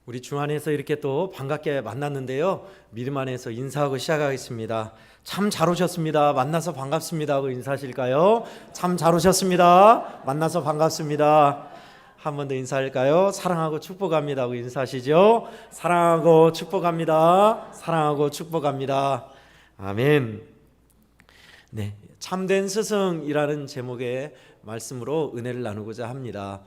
우리 주 안에서 이렇게 또 반갑게 만났는데요. 믿음 안에서 인사하고 시작하겠습니다. 참 잘 오셨습니다. 만나서 반갑습니다 하고 인사하실까요? 참 잘 오셨습니다. 만나서 반갑습니다. 한 번 더 인사할까요? 사랑하고 축복합니다 하고 인사하시죠. 사랑하고 축복합니다. 사랑하고 축복합니다. 아멘. 네, 참된 스승이라는 제목의 말씀으로 은혜를 나누고자 합니다.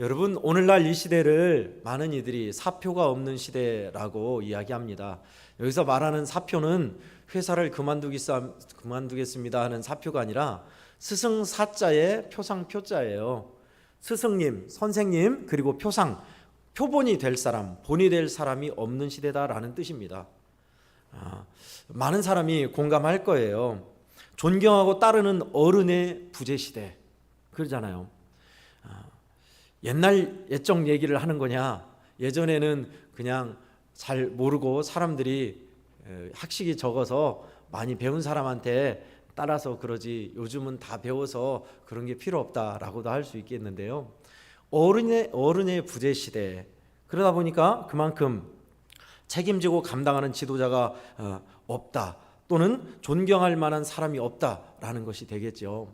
여러분, 오늘날 이 시대를 많은 이들이 사표가 없는 시대라고 이야기합니다. 여기서 말하는 사표는 회사를 그만두겠습니다 하는 사표가 아니라 스승 사자의 표상 표자예요. 스승님, 선생님, 그리고 표상, 표본이 될 사람, 본이 될 사람이 없는 시대다라는 뜻입니다. 많은 사람이 공감할 거예요. 존경하고 따르는 어른의 부재 시대, 그러잖아요. 옛날 옛적 얘기를 하는 거냐? 예전에는 그냥 잘 모르고 사람들이 학식이 적어서 많이 배운 사람한테 따라서 그러지, 요즘은 다 배워서 그런 게 필요 없다라고도 할 수 있겠는데요. 어른의 부재 시대, 그러다 보니까 그만큼 책임지고 감당하는 지도자가 없다, 또는 존경할 만한 사람이 없다라는 것이 되겠죠.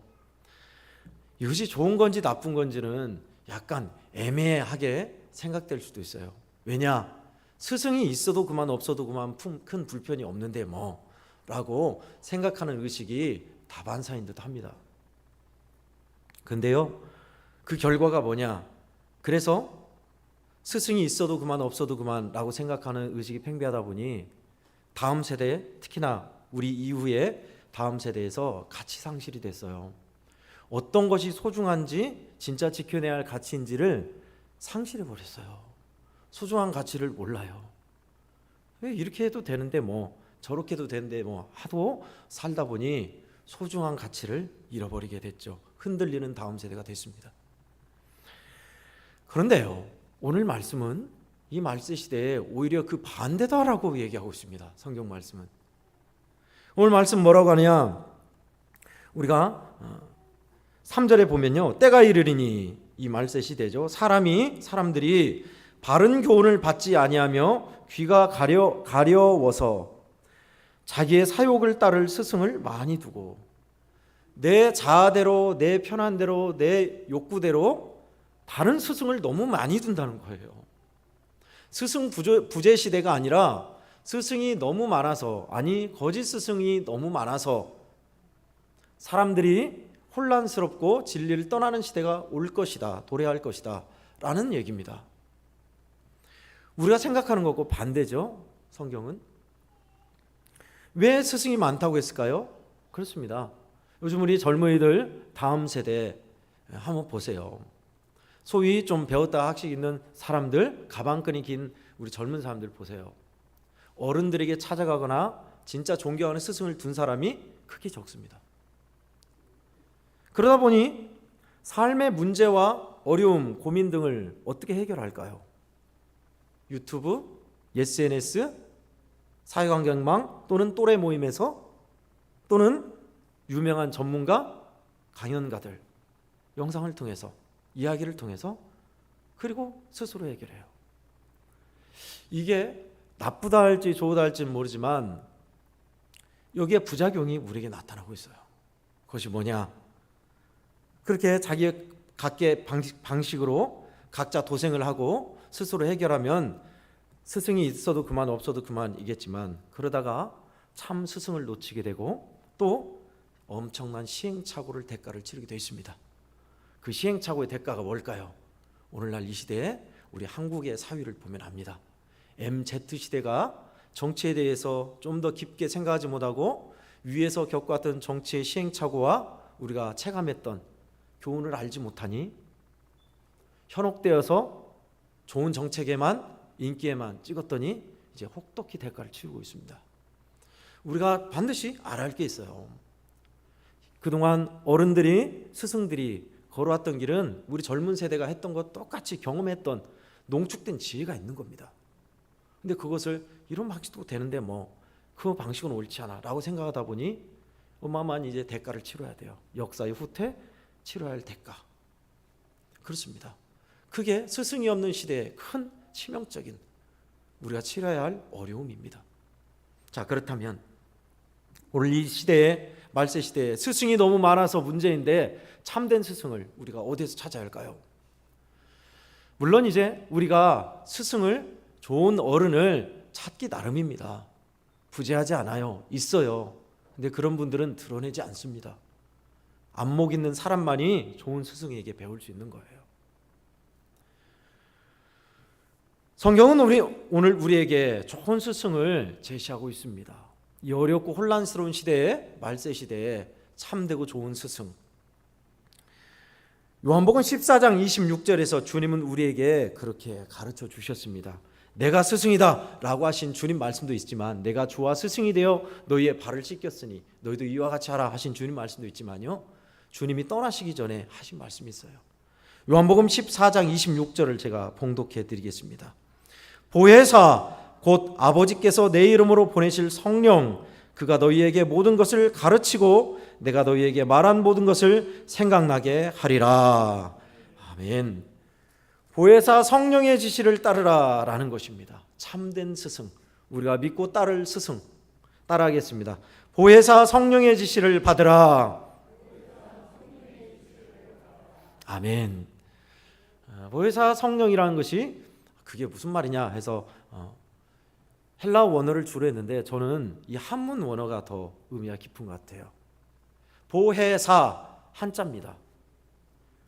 이것이 좋은 건지 나쁜 건지는 약간 애매하게 생각될 수도 있어요. 왜냐? 스승이 있어도 그만 없어도 그만 큰 불편이 없는데 뭐 라고 생각하는 의식이 다반사인 듯 합니다. 근데요, 그 결과가 뭐냐? 그래서 스승이 있어도 그만 없어도 그만 라고 생각하는 의식이 팽배하다 보니 다음 세대, 특히나 우리 이후에 다음 세대에서 가치 상실이 됐어요. 어떤 것이 소중한지, 진짜 지켜내야 할 가치인지를 상실해 버렸어요. 소중한 가치를 몰라요. 왜 이렇게 해도 되는데 뭐, 저렇게 해도 되는데 뭐 하도 살다 보니 소중한 가치를 잃어버리게 됐죠. 흔들리는 다음 세대가 됐습니다. 그런데요, 오늘 말씀은 이 말세 시대에 오히려 그 반대다라고 얘기하고 있습니다. 성경 말씀은. 오늘 말씀 뭐라고 하냐? 우리가 3절에 보면요, 때가 이르리니, 이 말세 시대죠. 사람들이 바른 교훈을 받지 아니하며 귀가 가려워서 자기의 사욕을 따를 스승을 많이 두고, 내 자아대로, 내 편한 대로, 내 욕구대로 다른 스승을 너무 많이 둔다는 거예요. 스승 부재 시대가 아니라 스승이 너무 많아서, 아니 거짓 스승이 너무 많아서 사람들이 혼란스럽고 진리를 떠나는 시대가 올 것이다, 도래할 것이다 라는 얘기입니다. 우리가 생각하는 것과 반대죠. 성경은 왜 스승이 많다고 했을까요? 그렇습니다. 요즘 우리 젊은이들 다음 세대 한번 보세요. 소위 좀 배웠다 학식 있는 사람들, 가방끈이 긴 우리 젊은 사람들 보세요. 어른들에게 찾아가거나 진짜 존경하는 스승을 둔 사람이 크게 적습니다. 그러다 보니 삶의 문제와 어려움, 고민 등을 어떻게 해결할까요? 유튜브, SNS, 사회환경망 또는 또래 모임에서, 또는 유명한 전문가, 강연가들 영상을 통해서, 이야기를 통해서, 그리고 스스로 해결해요. 이게 나쁘다 할지 좋다 할지는 모르지만 여기에 부작용이 우리에게 나타나고 있어요. 그것이 뭐냐? 그렇게 자기 각계 방식으로 각자 도생을 하고 스스로 해결하면 스승이 있어도 그만 없어도 그만이겠지만, 그러다가 참 스승을 놓치게 되고 또 엄청난 시행착오를 대가를 치르게 되어 있습니다. 그 시행착오의 대가가 뭘까요? 오늘날 이 시대에 우리 한국의 사회를 보면 압니다. MZ시대가 정치에 대해서 좀 더 깊게 생각하지 못하고 위에서 겪어왔던 정치의 시행착오와 우리가 체감했던 교훈을 알지 못하니 현혹되어서 좋은 정책에만, 인기에만 찍었더니 이제 혹독히 대가를 치르고 있습니다. 우리가 반드시 알아야 할 게 있어요. 그동안 어른들이, 스승들이 걸어왔던 길은 우리 젊은 세대가 했던 것 똑같이 경험했던 농축된 지혜가 있는 겁니다. 근데 그것을 이런 방식도 되는데 뭐 그 방식은 옳지 않아 라고 생각하다 보니 어마어마한 이제 대가를 치러야 돼요. 역사의 후퇴, 치러야 할 대가. 그렇습니다. 그게 스승이 없는 시대의 큰 치명적인 우리가 치러야 할 어려움입니다. 자, 그렇다면 오늘 이 시대에, 말세 시대에 스승이 너무 많아서 문제인데 참된 스승을 우리가 어디에서 찾아야 할까요? 물론 이제 우리가 스승을, 좋은 어른을 찾기 나름입니다. 부재하지 않아요. 있어요. 근데 그런 분들은 드러내지 않습니다. 안목 있는 사람만이 좋은 스승에게 배울 수 있는 거예요. 성경은 오늘 우리에게 좋은 스승을 제시하고 있습니다. 이 어렵고 혼란스러운 시대에, 말세 시대에 참되고 좋은 스승. 요한복음 14장 26절에서 주님은 우리에게 그렇게 가르쳐 주셨습니다. 내가 스승이다 라고 하신 주님 말씀도 있지만, 내가 주와 스승이 되어 너희의 발을 씻겼으니 너희도 이와 같이 하라 하신 주님 말씀도 있지만요, 주님이 떠나시기 전에 하신 말씀이 있어요. 요한복음 14장 26절을 제가 봉독해 드리겠습니다. 보혜사 곧 아버지께서 내 이름으로 보내실 성령, 그가 너희에게 모든 것을 가르치고 내가 너희에게 말한 모든 것을 생각나게 하리라. 아멘. 보혜사 성령의 지시를 따르라 라는 것입니다. 참된 스승, 우리가 믿고 따를 스승 따라하겠습니다. 보혜사 성령의 지시를 받으라. 아멘. 보혜사 성령이라는 것이 그게 무슨 말이냐 해서 헬라어 원어를 주로 했는데, 저는 이 한문 원어가 더 의미가 깊은 것 같아요. 보혜사 한자입니다.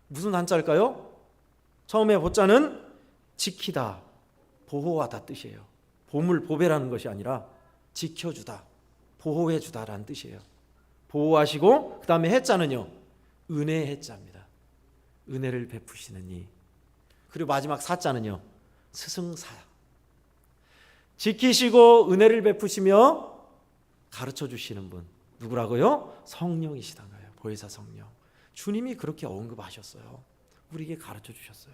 무슨 한자일까요? 처음에 보자는 지키다, 보호하다 뜻이에요. 보물, 보배라는 것이 아니라 지켜주다, 보호해주다라는 뜻이에요. 보호하시고, 그 다음에 해자는요, 은혜 해자입니다. 은혜를 베푸시는 이. 그리고 마지막 사자는요, 스승사. 지키시고 은혜를 베푸시며 가르쳐 주시는 분, 누구라고요? 성령이시단 거예요. 보혜사 성령. 주님이 그렇게 언급하셨어요. 우리에게 가르쳐 주셨어요.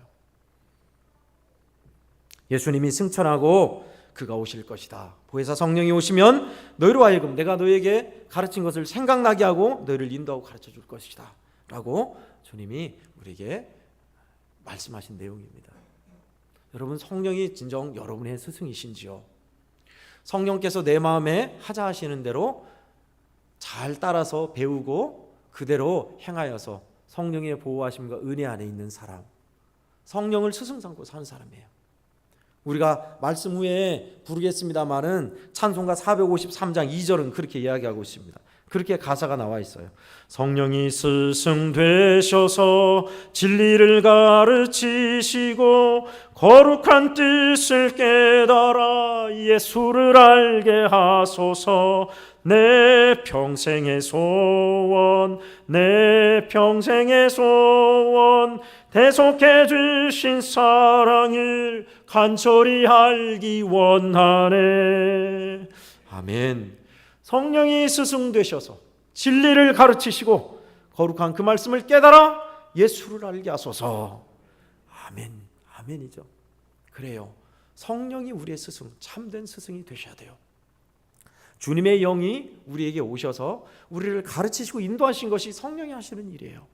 예수님이 승천하고 그가 오실 것이다. 보혜사 성령이 오시면 너희로 하여금 내가 너희에게 가르친 것을 생각나게 하고 너희를 인도하고 가르쳐 줄 것이다 라고 주님이 우리에게 말씀하신 내용입니다. 여러분, 성령이 진정 여러분의 스승이신지요? 성령께서 내 마음에 하자 하시는 대로 잘 따라서 배우고 그대로 행하여서 성령의 보호하심과 은혜 안에 있는 사람, 성령을 스승 삼고 사는 사람이에요. 우리가 말씀 후에 부르겠습니다마는 찬송가 453장 2절은 그렇게 이야기하고 있습니다. 그렇게 가사가 나와 있어요. 성령이 스승 되셔서 진리를 가르치시고 거룩한 뜻을 깨달아 예수를 알게 하소서. 내 평생의 소원, 내 평생의 소원, 대속해 주신 사랑을 간절히 알기 원하네. 아멘. 성령이 스승 되셔서 진리를 가르치시고 거룩한 그 말씀을 깨달아 예수를 알게 하소서. 아멘. 아멘이죠. 그래요. 성령이 우리의 스승, 참된 스승이 되셔야 돼요. 주님의 영이 우리에게 오셔서 우리를 가르치시고 인도하신 것이 성령이 하시는 일이에요.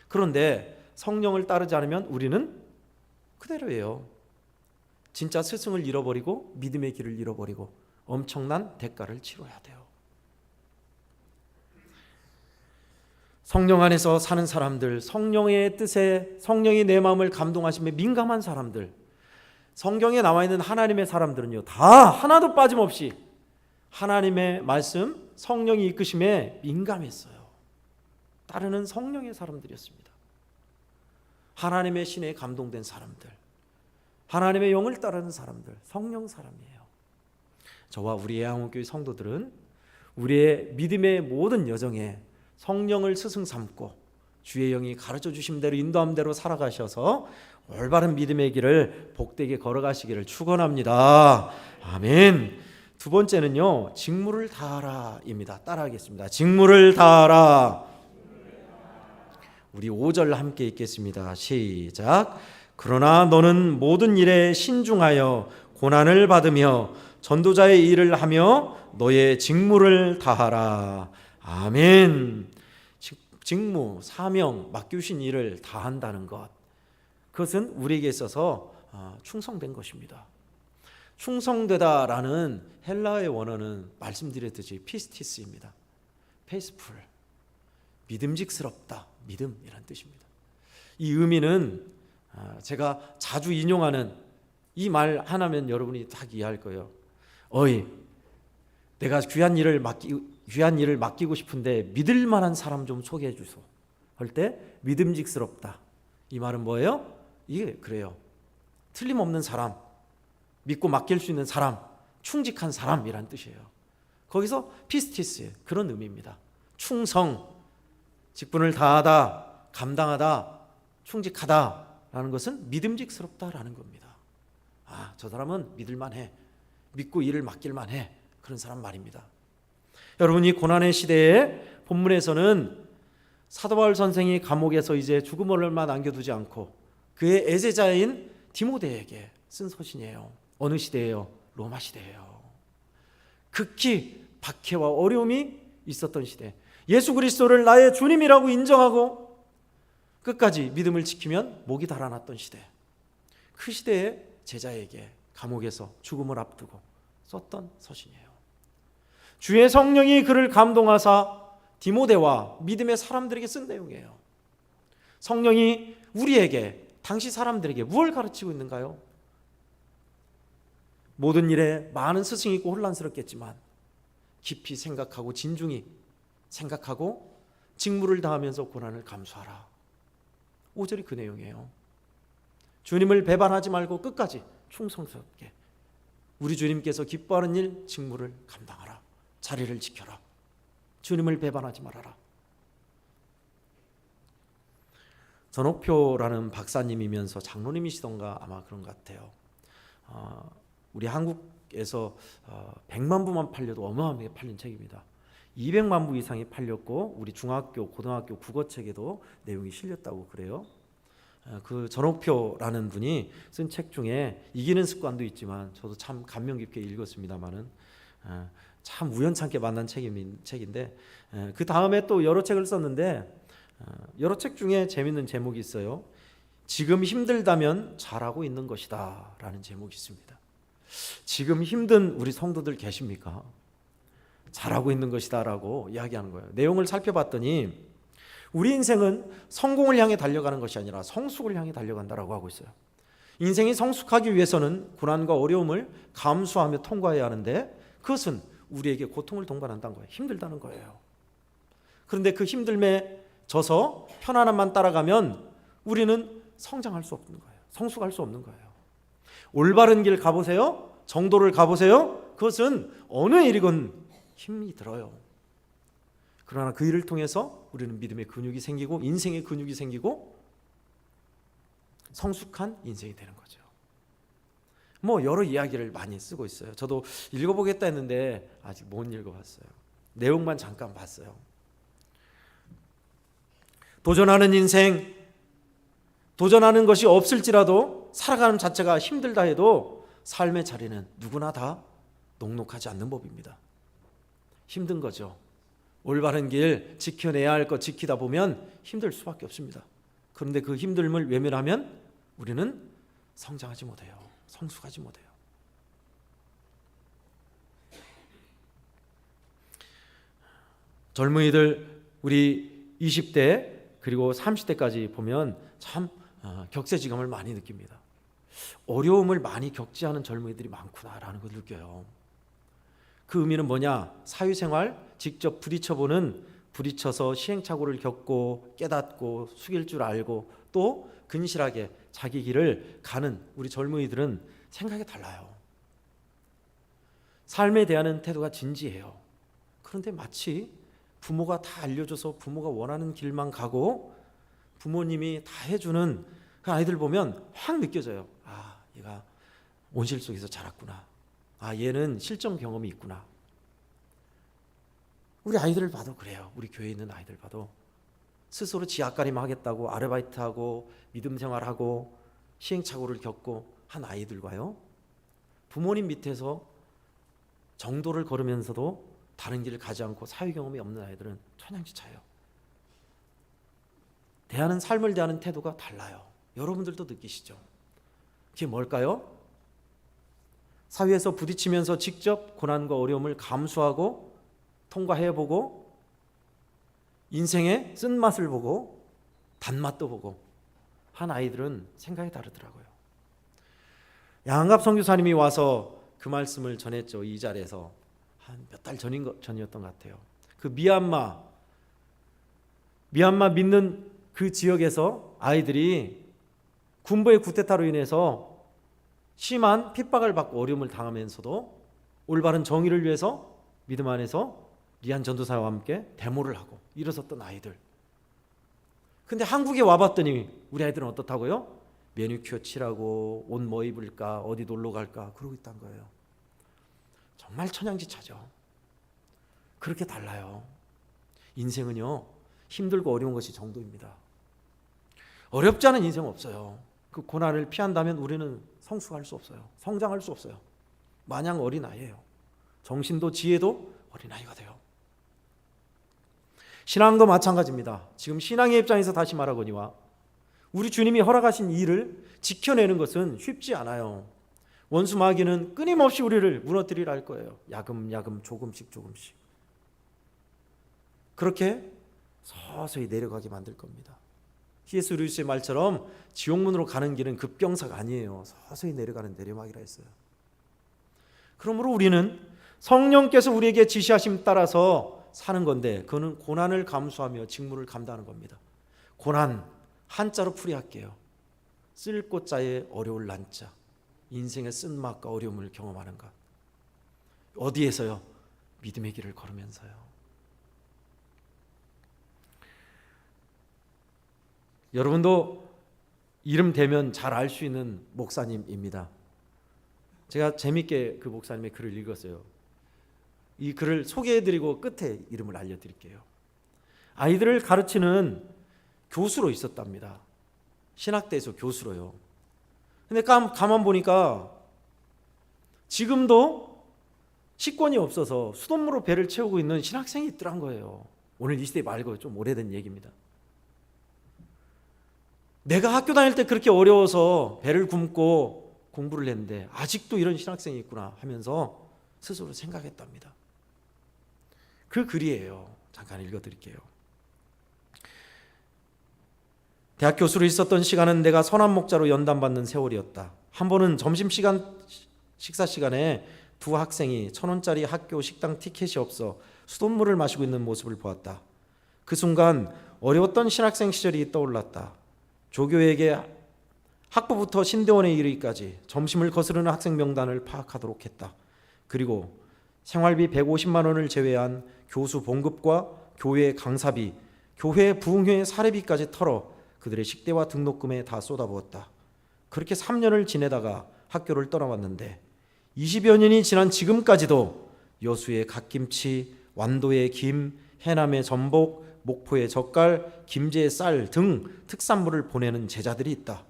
그런데 성령을 따르지 않으면 우리는 그대로예요. 진짜 스승을 잃어버리고 믿음의 길을 잃어버리고 엄청난 대가를 치러야 돼요. 성령 안에서 사는 사람들, 성령의 뜻에, 성령이 내 마음을 감동하심에 민감한 사람들, 성경에 나와 있는 하나님의 사람들은요, 다 하나도 빠짐없이 하나님의 말씀, 성령이 이끄심에 민감했어요. 따르는 성령의 사람들이었습니다. 하나님의 신에 감동된 사람들, 하나님의 영을 따르는 사람들, 성령 사람이에요. 저와 우리 애한원교회 성도들은 우리의 믿음의 모든 여정에 성령을 스승 삼고 주의 영이 가르쳐 주신 대로 인도함 대로 살아가셔서 올바른 믿음의 길을 복되게 걸어가시기를 축원합니다. 아멘. 두 번째는요, 직무를 다하라입니다. 따라하겠습니다. 직무를 다하라. 우리 5절 함께 읽겠습니다. 시작. 그러나 너는 모든 일에 신중하여 고난을 받으며 전도자의 일을 하며 너의 직무를 다하라. 아멘. 직무, 사명, 맡기신 일을 다한다는 것, 그것은 우리에게 있어서 충성된 것입니다. 충성되다라는 헬라의 원어는 말씀드렸듯이 피스티스입니다. 페이스풀, 믿음직스럽다, 믿음이란 뜻입니다. 이 의미는 제가 자주 인용하는 이 말 하나면 여러분이 딱 이해할 거예요. 어이, 내가 귀한 일을 맡기고 싶은데 믿을 만한 사람 좀 소개해 주소 할 때 믿음직스럽다. 이 말은 뭐예요? 이게 그래요. 틀림없는 사람, 믿고 맡길 수 있는 사람, 충직한 사람이란 뜻이에요. 거기서 피스티스, 그런 의미입니다. 충성, 직분을 다하다, 감당하다, 충직하다라는 것은 믿음직스럽다라는 겁니다. 저 사람은 믿을만해, 믿고 일을 맡길만해, 그런 사람 말입니다. 여러분, 이 고난의 시대에 본문에서는 사도 바울 선생이 감옥에서 이제 죽음을 얼마 남겨두지 않고 그의 애제자인 디모데에게 쓴 서신이에요. 어느 시대예요? 로마 시대예요. 극히 박해와 어려움이 있었던 시대, 예수 그리스도를 나의 주님이라고 인정하고 끝까지 믿음을 지키면 목이 달아났던 시대, 그 시대에 제자에게 감옥에서 죽음을 앞두고 썼던 서신이에요. 주의 성령이 그를 감동하사 디모데와 믿음의 사람들에게 쓴 내용이에요. 성령이 우리에게, 당시 사람들에게 무엇을 가르치고 있는가요? 모든 일에 많은 스승이 있고 혼란스럽겠지만 깊이 생각하고 진중히 생각하고 직무를 다하면서 고난을 감수하라. 5절이 그 내용이에요. 주님을 배반하지 말고 끝까지 충성스럽게 우리 주님께서 기뻐하는 일, 직무를 감당하라. 자리를 지켜라. 주님을 배반하지 말아라. 전옥표라는 박사님이면서 장로님이시던가 아마 그런 것 같아요. 우리 한국에서 100만 부만 팔려도 어마어마하게 팔린 책입니다. 200만 부 이상이 팔렸고 우리 중학교, 고등학교 국어책에도 내용이 실렸다고 그래요. 그 전옥표라는 분이 쓴 책 중에 이기는 습관도 있지만 저도 참 감명 깊게 읽었습니다만은 참 우연찮게 만난 책인데 그 다음에 또 여러 책을 썼는데 여러 책 중에 재밌는 제목이 있어요. 지금 힘들다면 잘하고 있는 것이다 라는 제목이 있습니다. 지금 힘든 우리 성도들 계십니까? 잘하고 있는 것이다 라고 이야기하는 거예요. 내용을 살펴봤더니 우리 인생은 성공을 향해 달려가는 것이 아니라 성숙을 향해 달려간다라고 하고 있어요. 인생이 성숙하기 위해서는 고난과 어려움을 감수하며 통과해야 하는데 그것은 우리에게 고통을 동반한다는 거예요. 힘들다는 거예요. 그런데 그 힘듦에 져서 편안함만 따라가면 우리는 성장할 수 없는 거예요. 성숙할 수 없는 거예요. 올바른 길 가보세요. 정도를 가보세요. 그것은 어느 일이건 힘이 들어요. 그러나 그 일을 통해서 우리는 믿음의 근육이 생기고 인생의 근육이 생기고 성숙한 인생이 되는 거죠. 여러 이야기를 많이 쓰고 있어요. 저도 읽어보겠다 했는데 아직 못 읽어봤어요. 내용만 잠깐 봤어요. 도전하는 인생, 도전하는 것이 없을지라도 살아가는 자체가 힘들다 해도 삶의 자리는 누구나 다 녹록하지 않는 법입니다. 힘든 거죠. 올바른 길 지켜내야 할 것 지키다 보면 힘들 수밖에 없습니다. 그런데 그 힘듦을 외면하면 우리는 성장하지 못해요. 성숙하지 못해요. 젊은이들 우리 20대 그리고 30대까지 보면 참 격세지감을 많이 느낍니다. 어려움을 많이 겪지 않은 젊은이들이 많구나라는 걸 느껴요. 그 의미는 뭐냐? 사회생활 직접 부딪혀서 시행착오를 겪고 깨닫고 숙일 줄 알고 또 근실하게 자기 길을 가는 우리 젊은이들은 생각이 달라요. 삶에 대한 태도가 진지해요. 그런데 마치 부모가 다 알려줘서 부모가 원하는 길만 가고 부모님이 다 해주는 그 아이들 보면 확 느껴져요. 얘가 온실 속에서 자랐구나. 얘는 실전 경험이 있구나. 우리 아이들을 봐도 그래요. 우리 교회에 있는 아이들 봐도 스스로 지하가림 하겠다고 아르바이트하고 믿음 생활하고 시행착오를 겪고 한 아이들과요, 부모님 밑에서 정도를 걸으면서도 다른 길을 가지 않고 사회 경험이 없는 아이들은 천양지차예요. 삶을 대하는 태도가 달라요. 여러분들도 느끼시죠? 그게 뭘까요? 사회에서 부딪히면서 직접 고난과 어려움을 감수하고 통과해보고 인생의 쓴맛을 보고 단맛도 보고 한 아이들은 생각이 다르더라고요. 양한갑 선교사님이 와서 그 말씀을 전했죠. 이 자리에서 한 몇 달 전이었던 것 같아요. 그 미얀마 믿는 그 지역에서 아이들이 군부의 쿠데타로 인해서 심한 핍박을 받고 어려움을 당하면서도 올바른 정의를 위해서 믿음 안에서 리안 전도사와 함께 데모를 하고 일어섰던 아이들. 근데 한국에 와봤더니 우리 아이들은 어떻다고요? 매니큐어 칠하고 옷 뭐 입을까, 어디 놀러 갈까 그러고 있다는 거예요. 정말 천양지차죠. 그렇게 달라요. 인생은요, 힘들고 어려운 것이 정도입니다. 어렵지 않은 인생은 없어요. 그 고난을 피한다면 우리는 성숙할 수 없어요. 성장할 수 없어요. 마냥 어린아이예요. 정신도 지혜도 어린아이가 돼요. 신앙도 마찬가지입니다. 지금 신앙의 입장에서 다시 말하거니와 우리 주님이 허락하신 일을 지켜내는 것은 쉽지 않아요. 원수 마귀는 끊임없이 우리를 무너뜨리려 할 거예요. 야금야금 조금씩 그렇게 서서히 내려가게 만들 겁니다. C.S. 루이스의 말처럼 지옥문으로 가는 길은 급경사가 아니에요. 서서히 내려가는 내리막이라 했어요. 그러므로 우리는 성령께서 우리에게 지시하심 따라서 사는 건데 그거는 고난을 감수하며 직무를 감당하는 겁니다. 고난 한자로 풀이할게요. 쓸 꽃자에 어려울 난자. 인생의 쓴맛과 어려움을 경험하는 것. 어디에서요? 믿음의 길을 걸으면서요. 여러분도 이름 대면 잘 알 수 있는 목사님입니다. 제가 재밌게 그 목사님의 글을 읽었어요. 이 글을 소개해드리고 끝에 이름을 알려드릴게요. 아이들을 가르치는 교수로 있었답니다. 신학대에서 교수로요. 근데 가만 보니까 지금도 식권이 없어서 수돗물로 배를 채우고 있는 신학생이 있더란 거예요. 오늘 이 시대 말고 좀 오래된 얘기입니다. 내가 학교 다닐 때 그렇게 어려워서 배를 굶고 공부를 했는데 아직도 이런 신학생이 있구나 하면서 스스로 생각했답니다. 그 글이에요. 잠깐 읽어드릴게요. 대학 교수로 있었던 시간은 내가 선한 목자로 연단받는 세월이었다. 한 번은 식사 시간에 두 학생이 1,000원짜리 학교 식당 티켓이 없어 수돗물을 마시고 있는 모습을 보았다. 그 순간 어려웠던 신학생 시절이 떠올랐다. 조교에게 학부부터 신대원에 이르기까지 점심을 거스르는 학생 명단을 파악하도록 했다. 그리고 생활비 150만 원을 제외한 교수 봉급과 교회 강사비, 교회 부흥회 사례비까지 털어 그들의 식대와 등록금에 다 쏟아부었다. 그렇게 3년을 지내다가 학교를 떠나왔는데 20여 년이 지난 지금까지도 여수의 갓김치, 완도의 김, 해남의 전복, 목포의 젓갈, 김제의 쌀 등 특산물을 보내는 제자들이 있다.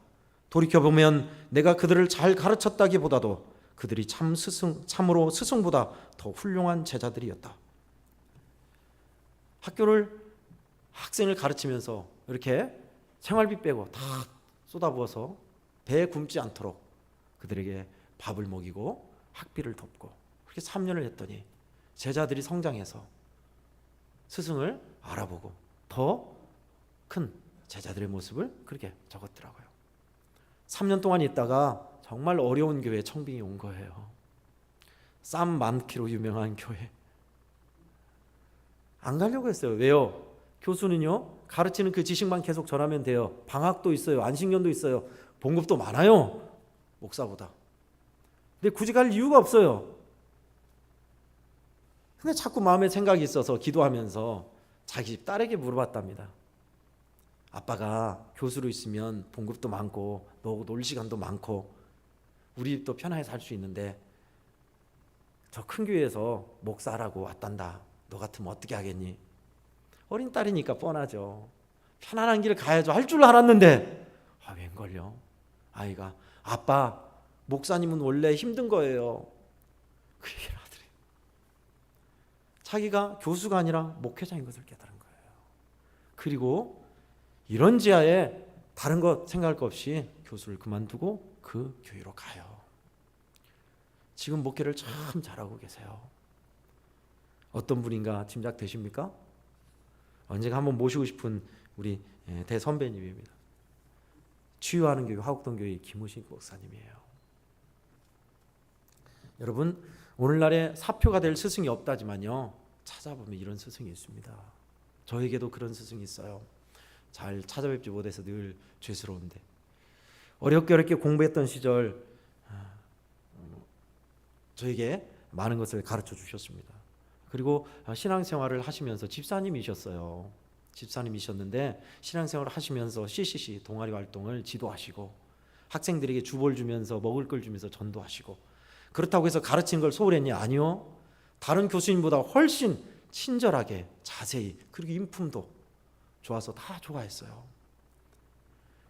돌이켜보면 내가 그들을 잘 가르쳤다기보다도 그들이 참으로 스승보다 더 훌륭한 제자들이었다. 학생을 가르치면서 이렇게 생활비 빼고 다 쏟아부어서 배에 굶지 않도록 그들에게 밥을 먹이고 학비를 돕고 그렇게 3년을 했더니 제자들이 성장해서 스승을 알아보고 더 큰 제자들의 모습을 그렇게 적었더라고요. 3년 동안 있다가 정말 어려운 교회에 청빙이 온 거예요. 쌈 많기로 유명한 교회. 안 가려고 했어요. 왜요? 교수는요, 가르치는 그 지식만 계속 전하면 돼요. 방학도 있어요. 안식년도 있어요. 봉급도 많아요. 목사보다. 근데 굳이 갈 이유가 없어요. 근데 자꾸 마음에 생각이 있어서 기도하면서 자기 집 딸에게 물어봤답니다. 아빠가 교수로 있으면 봉급도 많고 너하고 놀 시간도 많고 우리 집도 편하게 살 수 있는데 저 큰 교회에서 목사라고 왔단다. 너 같으면 어떻게 하겠니? 어린 딸이니까 뻔하죠. 편안한 길 가야죠. 할 줄 알았는데 웬걸요? 아이가 아빠 목사님은 원래 힘든 거예요. 그 얘기를 하더래요. 자기가 교수가 아니라 목회자인 것을 깨달은 거예요. 그리고 이런 지하에 다른 것 생각할 것 없이 교수를 그만두고 그 교회로 가요. 지금 목회를 참 잘하고 계세요. 어떤 분인가 짐작되십니까? 언젠가 한번 모시고 싶은 우리 대선배님입니다. 치유하는 교회 화곡동교회 김우신 목사님이에요. 여러분, 오늘날에 사표가 될 스승이 없다지만요, 찾아보면 이런 스승이 있습니다. 저에게도 그런 스승이 있어요. 잘 찾아뵙지 못해서 늘 죄스러운데, 어렵게 공부했던 시절 저에게 많은 것을 가르쳐 주셨습니다. 그리고 신앙생활을 하시면서 집사님이셨어요. 집사님이셨는데 신앙생활을 하시면서 CCC 동아리 활동을 지도하시고 학생들에게 주볼 주면서 먹을 걸 주면서 전도하시고, 그렇다고 해서 가르치는 걸 소홀했냐? 아니요. 다른 교수님보다 훨씬 친절하게 자세히, 그리고 인품도 좋아서 다 좋아했어요.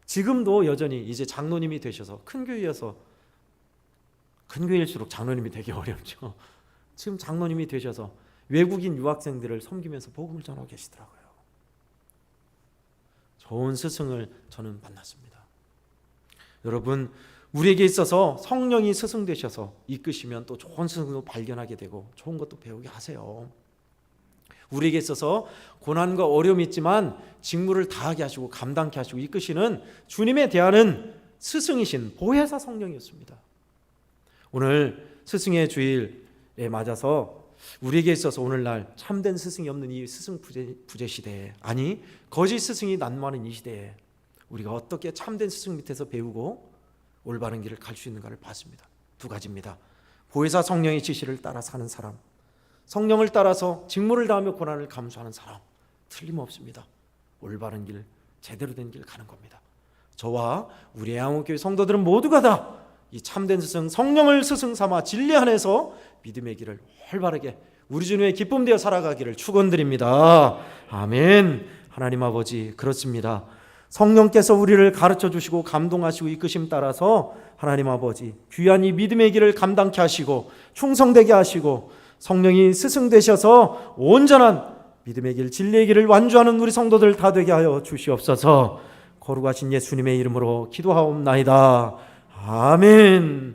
지금도 여전히 이제 장로님이 되셔서, 큰 교회여서, 큰 교회일수록 장로님이 되기 어렵죠. 지금 장로님이 되셔서 외국인 유학생들을 섬기면서 복음을 전하고 계시더라고요. 좋은 스승을 저는 만났습니다. 여러분, 우리에게 있어서 성령이 스승 되셔서 이끄시면 또 좋은 스승도 발견하게 되고 좋은 것도 배우게 하세요. 우리에게 있어서 고난과 어려움이 있지만 직무를 다하게 하시고 감당케 하시고 이끄시는 주님에 대하는 스승이신 보혜사 성령이었습니다. 오늘 스승의 주일에 맞아서 우리에게 있어서 오늘날 참된 스승이 없는 이 스승 부재 시대에, 아니 거짓 스승이 난무하는 이 시대에 우리가 어떻게 참된 스승 밑에서 배우고 올바른 길을 갈 수 있는가를 봤습니다. 두 가지입니다. 보혜사 성령의 지시를 따라 사는 사람, 성령을 따라서 직무를 다하며 고난을 감수하는 사람, 틀림없습니다. 올바른 길, 제대로 된 길 가는 겁니다. 저와 우리 애양원교회 성도들은 모두가 다 이 참된 스승 성령을 스승 삼아 진리 안에서 믿음의 길을 활발하게 우리 주님의 기쁨 되어 살아가기를 축원드립니다. 아멘. 하나님 아버지, 그렇습니다. 성령께서 우리를 가르쳐 주시고 감동하시고 이끄심 따라서 하나님 아버지 귀한 이 믿음의 길을 감당케 하시고 충성되게 하시고 성령이 스승 되셔서 온전한 믿음의 길, 진리의 길을 완주하는 우리 성도들 다 되게 하여 주시옵소서. 거룩하신 예수님의 이름으로 기도하옵나이다. 아멘.